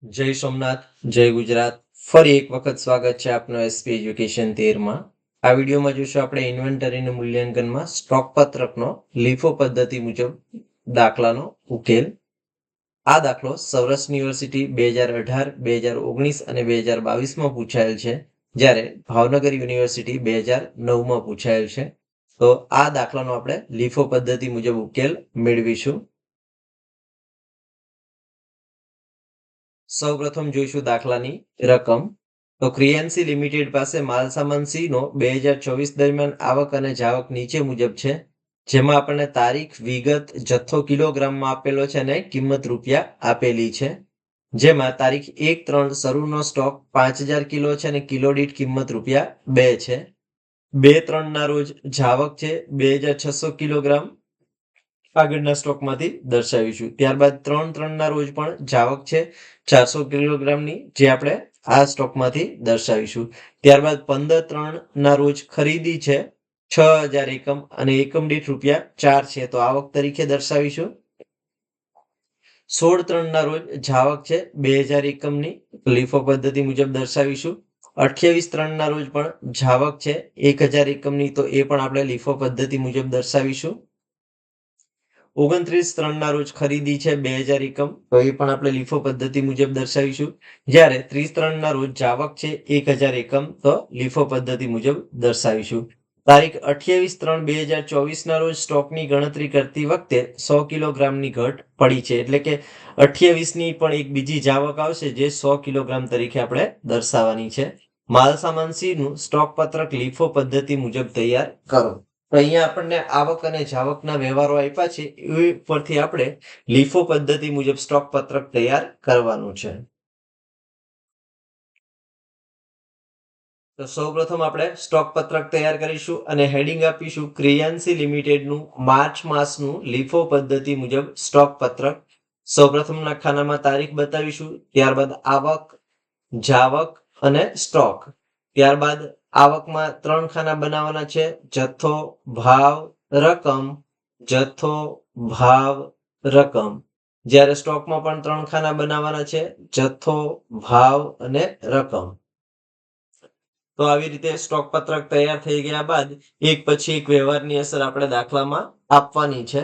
જય સોમનાથ, જય ગુજરાત. ફરી એક વખત સ્વાગત છે આપનો એસપી એજ્યુકેશન 13માં. આ વિડીયોમાં જોઈશું આપણે ઇન્વેન્ટરીનું મૂલ્યાંકનમાં સ્ટોક પત્રકનો લીફો પદ્ધતિ મુજબ દાખલાનો ઉકેલ. આ દાખલો સૌરાષ્ટ્ર યુનિવર્સિટી 2018, 2019 અને 2022માં પૂછાયેલ છે, જ્યારે ભાવનગર યુનિવર્સિટી 2009માં પૂછાયેલ છે. તો આ દાખલાનો આપણે લીફો પદ્ધતિ મુજબ ઉકેલ મેળવીશું. સૌપ્રથમ જોઈશું દાખલાની રકમ. તો ક્રિયાન્સી લિમિટેડ પાસે માલસામાન સી નો 2024 દરમિયાન આવક અને જાવક નીચે મુજબ છે, જેમાં આપણને તારીખ, વિગત, જથ્થો કિલોગ્રામમાં આપેલો છે અને કિંમત રૂપિયા આપેલી છે. જેમાં તારીખ 1/3 શરૂનો સ્ટોક 5000 કિલો છે અને કિલો દીઠ કિંમત રૂપિયા 2 છે. 2/3 ના રોજ જાવક છે 2600 કિલોગ્રામ, આગળના સ્ટોકમાંથી દર્શાવીશું. ત્યારબાદ 3/3 ના રોજ પણ જાવક છે 400 કિલોગ્રામની, જે આપણે આ સ્ટોકમાંથી દર્શાવીશું. ત્યારબાદ 15/3 ના રોજ ખરીદી છે 6000 એકમ અને એકમ દીઠ રૂપિયા 4 છે, તો આવક તરીકે દર્શાવીશું. 16/3 ના રોજ જાવક છે 2000 એકમની, લીફો પદ્ધતિ મુજબ દર્શાવીશું. 28/3 ના રોજ પણ જાવક છે 1000 એકમની, તો એ પણ આપણે લીફો પદ્ધતિ મુજબ દર્શાવીશું. 29/3 ના રોજ ખરીદી છે 2000 એકમ, તો એ પણ આપણે લીફો પદ્ધતિ મુજબ દર્શાવીશું. જ્યારે 30/3 ના રોજ જાવક છે 1000 એકમ, તો લીફો પદ્ધતિ મુજબ દર્શાવીશું. તારીખ 28/3/2024 ના રોજ સ્ટોકની ગણતરી કરતી વખતે 100 કિલોગ્રામની ઘટ પડી છે, એટલે કે 28ની પણ એક બીજી જાવક આવશે, જે 100 કિલોગ્રામ તરીકે આપણે દર્શાવવાની છે. માલસામાન સી નું સ્ટોક પત્રક લીફો પદ્ધતિ મુજબ તૈયાર કરો. તો અહીંયા આપણને આવક અને જાવકના વ્યવહારો આપ્યા છે, એ પરથી આપણે લીફો પદ્ધતિ મુજબ સ્ટોક પત્રક તૈયાર કરવાનું છે. તો સૌપ્રથમ આપણે સ્ટોક પત્રક તૈયાર કરીશું અને હેડિંગ આપીશું ક્રિયાન્સી લિમિટેડનું માર્ચ માસનું લીફો પદ્ધતિ મુજબ સ્ટોક પત્રક. સૌપ્રથમના ખાનામાં તારીખ બતાવીશું, ત્યારબાદ આવક, જાવક અને સ્ટોક. ત્યારબાદ આવકમાં 3 ખાના બનાવવાના છે: જથ્થો, ભાવ, રકમ, જથ્થો, ભાવ, રકમ. જ્યારે સ્ટોકમાં પણ 3 ખાના બનાવવાના છે: જથ્થો, ભાવ અને રકમ. તો આવી રીતે સ્ટોક પત્રક તૈયાર થઈ ગયા બાદ એક પછી એક વ્યવહારની અસર આપણે દાખલામાં આપવાની છે.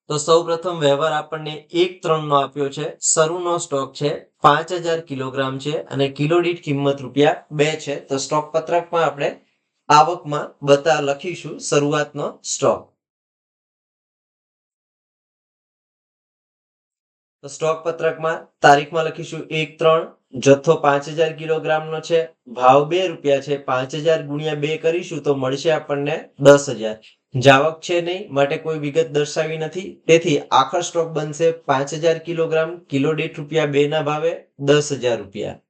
તો સૌપ્રથમ વ્યવહાર આપણને 1/3 નો આપ્યો છે. શરૂનો સ્ટોક છે 5000 કિલોગ્રામ છે અને કિલો દીઠ કિંમત રૂપિયા 2 છે. તો સ્ટોક પત્રકમાં આપણે આવકમાં લખીશું શરૂઆતનો સ્ટોક. તો સ્ટોક પત્રકમાં તારીખમાં લખીશું 1/3, જથ્થો 5000 કિલોગ્રામનો છે, ભાવ 2 રૂપિયા છે, 5000 ગુણ્યા 2 કરીશું તો મળશે આપણને 10000. જાવક છે નહીં, માટે કોઈ વિગત દર્શાવી નથી, તેથી આખર સ્ટોક બનશે 5000 કિલોગ્રામ, કિલો દીઠ રૂપિયા 2 ના ભાવે 10000 રૂપિયા.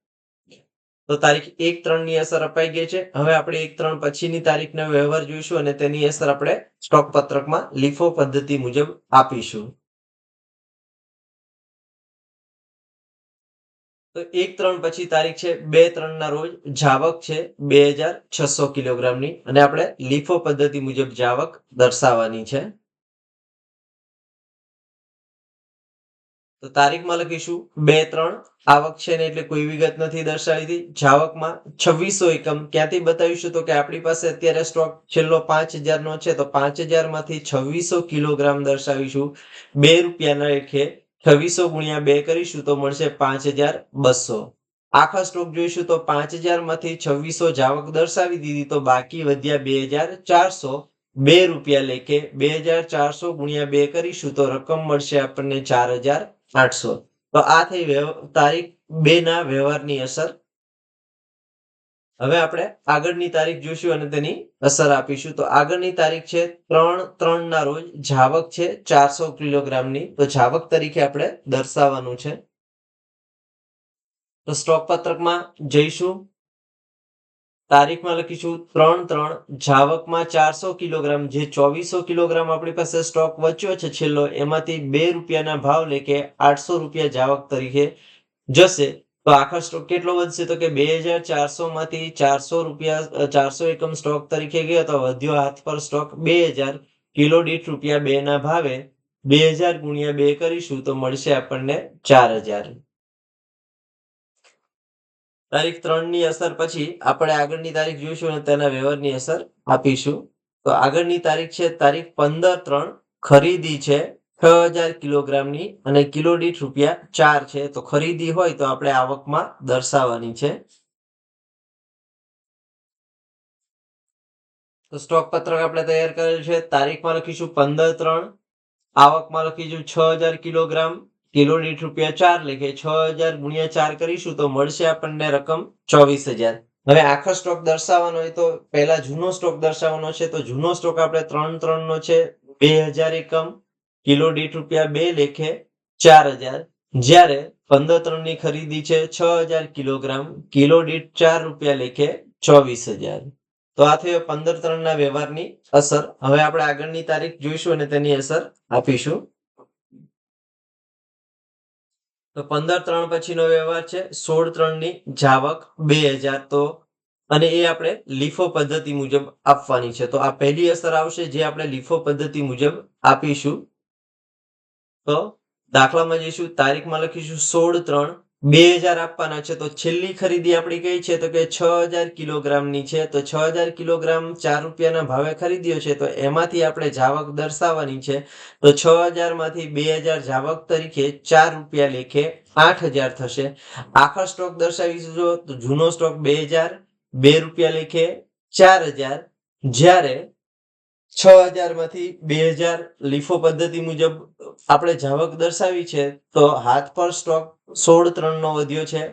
તો તારીખ 1/3 ની અસર અપાઈ ગઈ છે. હવે આપણે 1/3 પછીની તારીખનો વ્યવહાર જોઈશું અને તેની અસર આપણે સ્ટોક પત્રકમાં લીફો પદ્ધતિ મુજબ આપીશું. તો 1/3 પછી તારીખ છે 2/3 ના રોજ જાવક છે 2600 કિલોગ્રામની અને આપણે લીફો પદ્ધતિ મુજબ જાવક દર્શાવવાની છે. તો તારીખમાં લખીશું 2/3, આવક છે ને એટલે કોઈ વિગત નથી દર્શાવી. જાવકમાં 2600 એકમ ક્યાંથી બતાવીશું, તો કે આપણી પાસે અત્યારે સ્ટોક છેલ્લો 5000 નો છે, તો 5000 માંથી 2600 કિલોગ્રામ દર્શાવીશું. 2 રૂપિયાના લેખે 2600 ગુણ્યા 2 કરીશું તો મળશે 5200. આખા સ્ટોક જોઈશું તો 5000 માંથી 2600 જાવક દર્શાવી દીધી, તો બાકી વધ્યા 2400. 2 રૂપિયા લેખે 2400 ગુણ્યા 2 કરીશું તો રકમ મળશે આપણને 4800. તો આ થઈ તારીખ 2 ના વ્યવહારની અસર. હવે આપણે આગળની તારીખ જોઈશું અને તેની અસર આપીશું. તો આગળની તારીખ છે 3/3 ના રોજ જાવક છે 400 કિલોગ્રામની, તો જાવક તરીકે આપણે દર્શાવવાનું છે. તો સ્ટોક પત્રકમાં જઈશું, તારીખમાં લખીશું 3/3, જાવકમાં 400 કિલોગ્રામ, જે 2400 કિલોગ્રામ આપણી પાસે સ્ટોક વચ્યો છે છેલ્લો, એમાંથી 2 રૂપિયાના ભાવ લેકે 800 રૂપિયા જાવક તરીકે જશે. તો આખા સ્ટોક કેટલો વધશે, તો કે 2400 માંથી 400 રૂપિયા 400 એકમ સ્ટોક તરીકે ગયો, તો વધ્યો હાથ પર સ્ટોક 2000, કિલો દીઠ રૂપિયા 2 ના ભાવે 2000 ગુણ્યા 2 કરીશું તો મળશે આપણને 4000. તારીખ 3 ની અસર પછી આપણે આગળની તારીખ જોઈશું અને તેના વ્યવહારની અસર આપીશું. તો આગળની તારીખ છે તારીખ 15/3. ખરીદી છે 6000 કિલોગ્રામની અને કિલો દીઠ ₹4 છે. તો ખરીદી હોય તો આપણે આવકમાં દર્શાવવાની છે. તો સ્ટોક પત્રક આપણે તૈયાર કરેલ છે. તારીખમાં લખીશું 15/3. આવકમાં લખીશું 6000 કિલોગ્રામ. કિલો દીઠ ₹4 લેખે 6000 ગુણ્યા 4 કરીશું તો મળશે આપણને રકમ 24000. હવે આખો સ્ટોક દર્શાવવાનો હોય તો પહેલા જૂનો સ્ટોક દર્શાવવાનો છે. તો જૂનો સ્ટોક આપણે 3/3 નો છે 2000 એકમ. કિલો દીઠ ₹2 લેખે 4000. જ્યારે 15/3 ની ખરીદી છે 6000 કિલોગ્રામ. કિલો દીઠ ₹4 લેખે 24000. તો આ થયો 15/3 ના વ્યવહારની અસર. હવે આપણે આગળની તારીખ જોઈશું અને તેની અસર આપીશું. તો 15/3 પછીનો વ્યવહાર છે 16/3 ની જાવક 2000. તો અને એ આપણે લીફો પદ્ધતિ મુજબ આપવાની છે. તો આ પહેલી અસર આવશે જે આપણે લીફો પદ્ધતિ મુજબ આપીશું. તો દાખલામાં જઈશું. તારીખમાં લખીશું 16/3. 2000 આપવાના છે. તો છેલ્લી ખરીદી આપણી કઈ છે તો કે 6000 કિલોગ્રામની છે. તો 6000 કિલોગ્રામ ₹4 ભાવે ખરીદ્યો છે. તો એમાંથી આપણે જાવક દર્શાવવાની છે. તો 6000 માંથી 2000 જાવક તરીકે ₹4 લેખે 8000 થશે. આખા સ્ટોક દર્શાવીશું તો જૂનો સ્ટોક 2000 ₹2 લેખે 4000. જ્યારે 6000 માંથી 2000 લીફો પદ્ધતિ મુજબ આપણે જાવક દર્શાવી છે. તો હાથ પર સ્ટોક 16/3 નો વધ્યો છે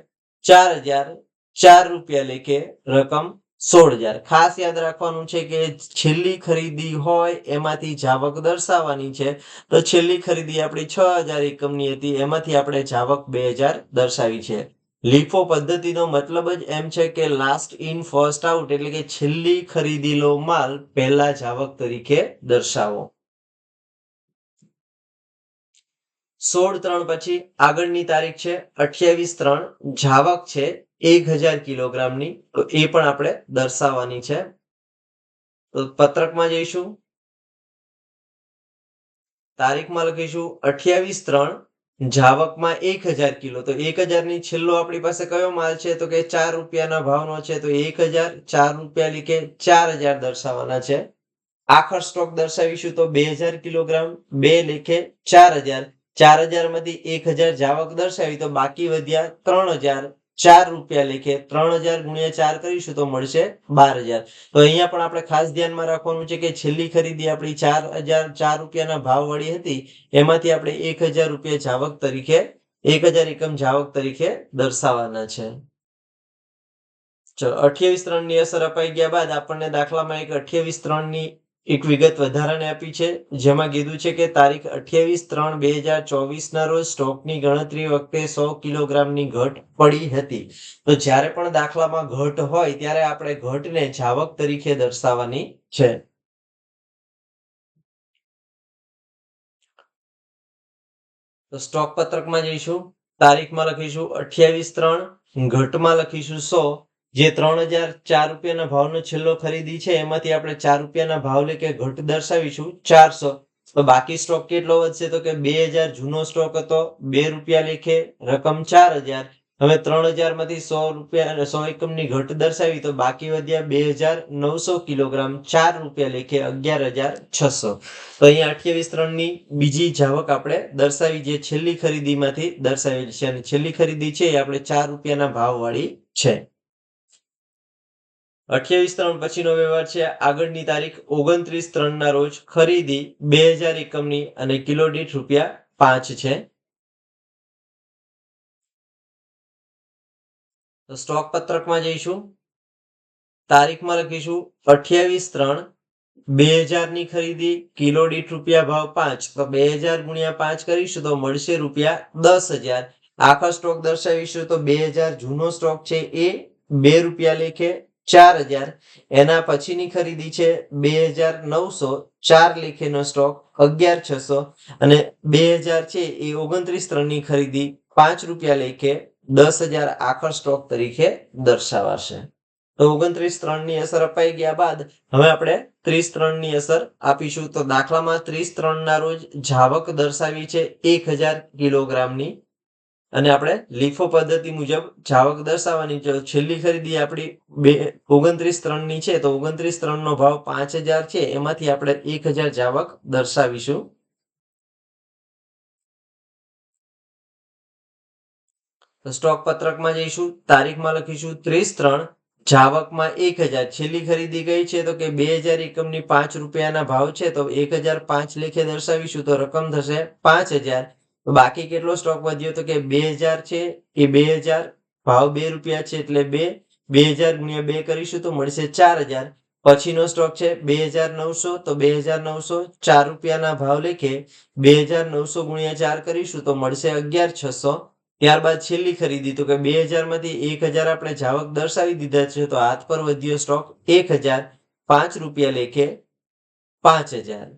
4000. ₹4 લેખે રકમ 16000. ખાસ યાદ રાખવાનું છે કે છેલ્લી ખરીદી હોય એમાંથી જાવક દર્શાવવાની છે. તો છેલ્લી ખરીદી આપણી 6000 એકમની હતી. એમાંથી આપણે જાવક 2000 દર્શાવી છે. લીફો પદ્ધતિનો મતલબ જ એમ છે કે લાસ્ટ ઇન ફર્સ્ટ આઉટ, એટલે કે છેલ્લી ખરીદેલો માલ પહેલા જાવક તરીકે દર્શાવો. 16/3 પછી આગળની તારીખ છે 28/3. જાવક છે 1000 કિલોગ્રામની. તો એ પણ આપણે દર્શાવવાની છે. તો પત્રકમાં જઈશું. તારીખમાં લખીશું 28/3. જાવકમાં 1000 કિલો. તો 1000 ની છેલ્લો આપણી પાસે કયો માલ છે તો કે ₹4 ના ભાવનો છે. તો 1000 ₹4 લેખે 4000 દર્શાવવાના છે. આખર સ્ટોક દર્શાવીશું તો 2000 કિલોગ્રામ 2 લેખે 4000. 4000 માંથી 1000 જાવક દર્શાવી તો બાકી વધ્યા 3000. ₹4 લેખે 3000 ગુણ્યા 4 કરીશું તો મળશે 12000. તો અહીંયા પણ આપણે ખાસ ધ્યાનમાં રાખવાનું છે કે છેલ્લી ખરીદી આપણી ₹4 ના ભાવ વાળી હતી. એમાંથી આપણે ₹1000 જાવક તરીકે 1000 એકમ જાવક તરીકે દર્શાવવાના છે. ચલો 28/3 ની અસર અપાઈ ગયા બાદ આપણને દાખલામાં એક 28/3 ની એક વિગત વધારાને આપી છે. જેમાં કીધું છે કે તારીખ 28/3/2024 ના રોજ સ્ટોકની ગણતરી વખતે 100 કિલોગ્રામની ઘટ પડી હતી. તો જ્યારે પણ દાખલામાં ઘટ હોય ત્યારે આપણે ઘટને જાવક તરીકે દર્શાવવાની છે. તો સ્ટોક પત્રકમાં જઈશું. તારીખમાં લખીશું 28/3. ઘટમાં લખીશું 100. જે ₹3004 ના ભાવનો છેલ્લો ખરીદી છે એમાંથી આપણે ₹4 ના ભાવ લેકે ઘટ દર્શાવીશું 400. તો બાકી સ્ટોક કેટલો વધશે તો કે 2000 જૂનો સ્ટોક હતો ₹2 લેખે રકમ 4000. હવે 3000 માંથી ₹100 એકમની ઘટ દર્શાવી તો બાકી વધ્યા 2900 કિલોગ્રામ ₹4 લેખે 11600. તો અહીંયા 28/3 ની બીજી જાવક આપણે દર્શાવી જે છેલ્લી ખરીદીમાંથી દર્શાવેલી છે. અને છેલ્લી ખરીદી છે એ આપણે ₹4 ના ભાવ વાળી છે. 28/3 પછીનો વ્યવહાર છે આગળની તારીખ 29/3 ના રોજ ખરીદી 2000 એકમની અને કિલો દીઠ ₹5 છે. તો સ્ટોક પત્રકમાં જઈશું. તારીખમાં લખીશું 28/3. 2000 ની ખરીદી કિલો દીઠ ભાવ 5. તો 2000 ગુણ્યા 5 કરીશું તો મળશે ₹10,000. આખા સ્ટોક દર્શાવીશું તો 2000 જૂનો સ્ટોક છે એ ₹2 લેખે 4000. એના પછીની ખરીદી છે 2900. 4 લેખેનો સ્ટોક 11600. અને 2000 છે એ 29/3 ની ખરીદી ₹5 લેખે 10,000 આખર સ્ટોક તરીકે દર્શાવાશે. તો 29/3 ની અસર અપાઈ ગયા બાદ હવે આપણે 30/3 ની અસર આપીશું. તો દાખલામાં 30/3 ના રોજ જાવક દર્શાવી છે 1000 કિલોગ્રામની અને આપણે લીફો પદ્ધતિ મુજબ જાવક દર્શાવવાની છે. છેલ્લી ખરીદી આપણી 29/3 ની છે, તો 29/3 નો ભાવ 5000 છે, એમાંથી આપણે 1000 જાવક દર્શાવીશું. તો સ્ટોક પત્રકમાં જઈશું, તારીખમાં લખીશું 30/3, જાવકમાં 1000. છેલ્લી ખરીદી કઈ છે તો કે 2000 એકમની 5 રૂપિયાના ભાવ છે, તો 1005 લેખે દર્શાવીશું તો રકમ થશે 5000. તો બાકી કેટલો સ્ટોક વધ્યો તો કે 2000 છે, એ 2000 ભાવ 2 રૂપિયા છે એટલે 2000 ગુણ્યા 2 કરીશું તો મળશે 4000. પછીનો સ્ટોક છે 2900, તો 2900 4 રૂપિયાના ભાવ લેખે 2900 ગુણ્યા 4 કરીશું તો મળશે 11600. ત્યારબાદ છેલ્લી ખરીદી તો કે 2000 માંથી 1000 આપણે જાવક દર્શાવી દીધા છે, તો હાથ પર વધ્યો સ્ટોક 1000, 5 રૂપિયા લેખે 5000.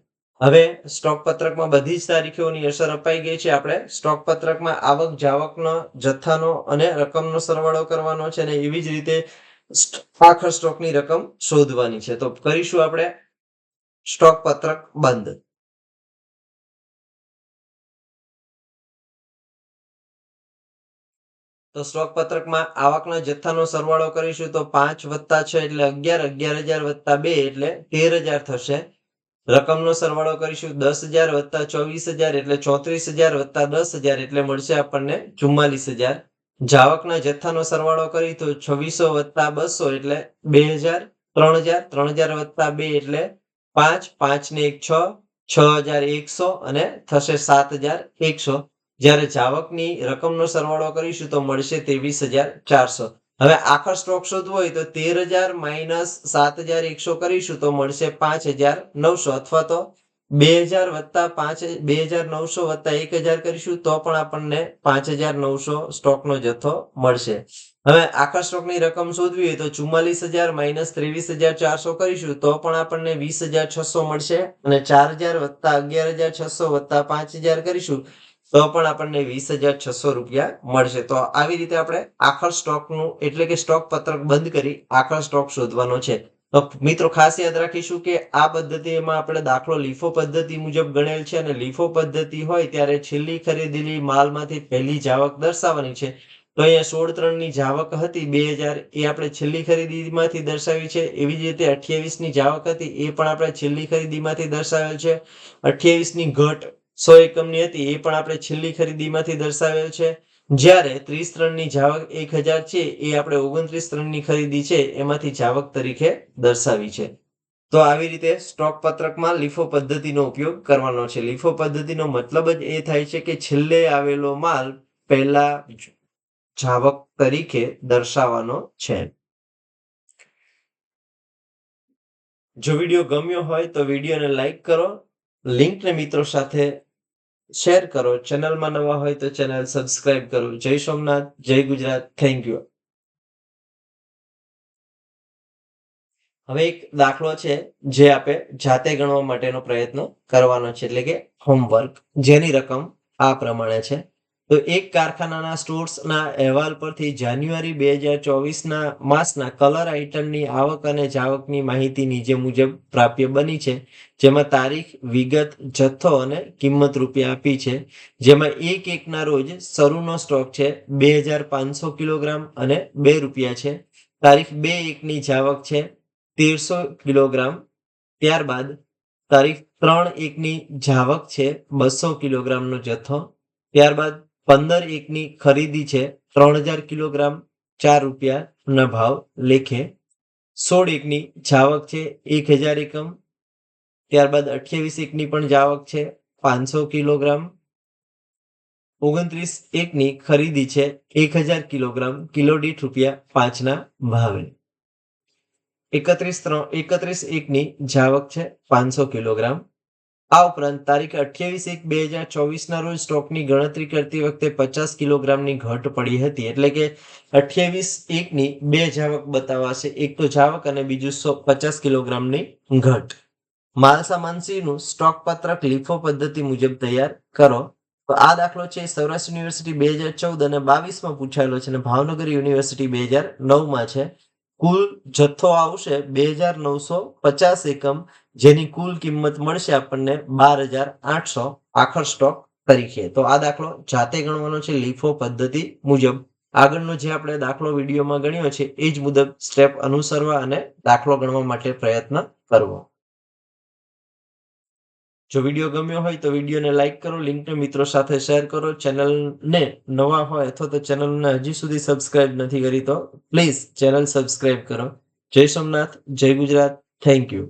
હવે સ્ટોક પત્રકમાં બધી જ તારીખોની અસર અપાઈ ગઈ છે. આપણે સ્ટોક પત્રકમાં આવક જાવકનો જથ્થાનો અને રકમનો સરવાળો કરવાનો છે અને એવી જ રીતે આખર સ્ટોકની રકમ શોધવાની છે. તો કરીશું આપણે સ્ટોક પત્રક બંધ. તો સ્ટોક પત્રકમાં આવકના જથ્થાનો સરવાળો કરીશું તો 5 + 6 એટલે 11, 11000 + 2 એટલે 13000 થશે. રકમનો સરવાળો કરીશું 10000 + 24000 એટલે 34000 + 10000 એટલે મળશે આપણને 44000. જાવકના જથ્થાનો સરવાળો કરી તો 2600 + 200 એટલે 2000, 3000, 3000 + 2 એટલે 5, 5 ને 1 6, 6100 અને થશે 7100. જ્યારે જાવકની રકમનો સરવાળો કરીશું તો મળશે 23400. હવે આખર સ્ટોક શોધવો હોય તો 13000 - 7100 કરીશું તો મળશે 5900, અથવા તો 2000 + 5 2900 + 1000 કરીશું તો પણ આપણને 5900 સ્ટોકનો જથ્થો મળશે. હવે આખા સ્ટોકની રકમ શોધવી હોય તો 44000 - 23400 કરીશું તો પણ આપણને 20600 મળશે અને 4000 + 11600 + 5000 કરીશું તો પણ આપણને 20600 રૂપિયા મળશે. તો આવી રીતે આપણે આખર સ્ટોકનું એટલે કે સ્ટોક પત્રક બંધ કરી આખર સ્ટોક શોધવાનો છે. તો મિત્રો ખાસ યાદ રાખીશું કે આ પદ્ધતિમાં આપણે દાખલો લીફો પદ્ધતિ મુજબ ગણેલ છે અને લીફો પદ્ધતિ હોય ત્યારે છેલ્લી ખરીદેલી માલમાંથી પહેલી જાવક દર્શાવવાની છે. તો અહીંયા 16/3 ની જાવક હતી 2000, એ આપણે છેલ્લી ખરીદીમાંથી દર્શાવી છે. એવી જ રીતે 28 ની જાવક હતી એ પણ આપણે છેલ્લી ખરીદીમાંથી દર્શાવેલ છે. 28 ની ઘટ 100 એકમની હતી એ પણ આપણે છેલ્લી ખરીદીમાંથી દર્શાવેલ છે. જ્યારે 30/3 ની જાવક 1000 છે એ આપણે 29/3 ની ખરીદી છે એમાંથી જાવક તરીકે દર્શાવી છે. તો આવી રીતે સ્ટોક પત્રકમાં લીફો પદ્ધતિનો ઉપયોગ કરવાનો છે. લીફો પદ્ધતિનો મતલબ જ એ થાય છે કે છેલ્લે આવેલો માલ પહેલા જાવક તરીકે દર્શાવવાનો છે. જો વિડીયો ગમ્યો હોય તો વિડીયોને લાઈક કરો, લિંકને મિત્રો સાથે શેર કરો, ચેનલમાં નવા હોય તો ચેનલ સબસ્ક્રાઇબ કરો. જય સોમનાથ, જય ગુજરાત. Thank you. હવે એક દાખલો છે જે આપણે જાતે ગણવા માટેનો પ્રયત્ન કરવાનો છે, એટલે કે હોમવર્ક, જેની રકમ આ પ્રમાણે છે. તો એક કારખાનાના સ્ટોર્સના અહેવાલ પરથી જાન્યુઆરી 2024ના માસના કલર આઇટમની આવક અને જાવકની માહિતી નીચે મુજબ પ્રાપ્ય બની છે, જેમાં તારીખ, વિગત, જથ્થો અને કિંમત રૂપિયા આપી છે. જેમાં 1/1ના રોજ શરૂનો સ્ટોક છે 2500 કિલોગ્રામ અને 2 રૂપિયા છે. તારીખ 2/1ની જાવક છે 1300 કિલોગ્રામ. ત્યારબાદ તારીખ 3/1ની જાવક છે 200 કિલોગ્રામનો જથ્થો. ત્યારબાદ 15/1ની ખરીદી છે 3000 કિલોગ્રામ, 4 રૂપિયાના ભાવ લેખે. 16/1ની જાવક છે 1000 એકમ. ત્યારબાદ 28/1ની પણ જાવક છે 500 કિલોગ્રામ. 29/1ની ખરીદી છે 1000 કિલોગ્રામ, કિલો દીઠ ₹5ના ભાવે. 31/1ની જાવક છે 500 કિલોગ્રામ. આ ઉપરાંત તારીખ 28/1/2024ના રોજ સ્ટોકની ગણતરી કરતી વખતે 50 કિલોગ્રામની ઘટ પડી હતી. એટલે કે 28/1ની 2 જાવક બતાવાશે, એક તો જાવક અને બીજું 50 કિલોગ્રામની ઘટ. માલસામાન સીનું સ્ટોક પત્રક લીફો પદ્ધતિ મુજબ તૈયાર કરો. તો આ દાખલો છે સૌરાષ્ટ્ર યુનિવર્સિટી 2014 અને 22માં પૂછાયેલો છે અને ભાવનગર યુનિવર્સિટી 2009માં છે. કુલ જથ્થો આવશે 2950 એકમ, જેની કુલ કિંમત મળશે આપણને 12,800 આખર સ્ટોક તરીકે. તો આ દાખલો જાતે ગણવાનો છે લીફો પદ્ધતિ મુજબ. આગળનો જે આપણે દાખલો વિડીયોમાં ગણ્યો છે એ જ મુજબ સ્ટેપ અનુસરવા અને દાખલો ગણવા માટે પ્રયત્ન કરવો. જો વિડીયો ગમ્યો હોય તો વિડીયોને લાઈક કરો, લિંકને મિત્રો સાથે શેર કરો. ચેનલને નવા હોય અથવા તો ચેનલને હજી સુધી સબસ્ક્રાઇબ નથી કરી તો પ્લીઝ ચેનલ સબસ્ક્રાઇબ કરો. જય સોમનાથ, જય ગુજરાત. Thank you.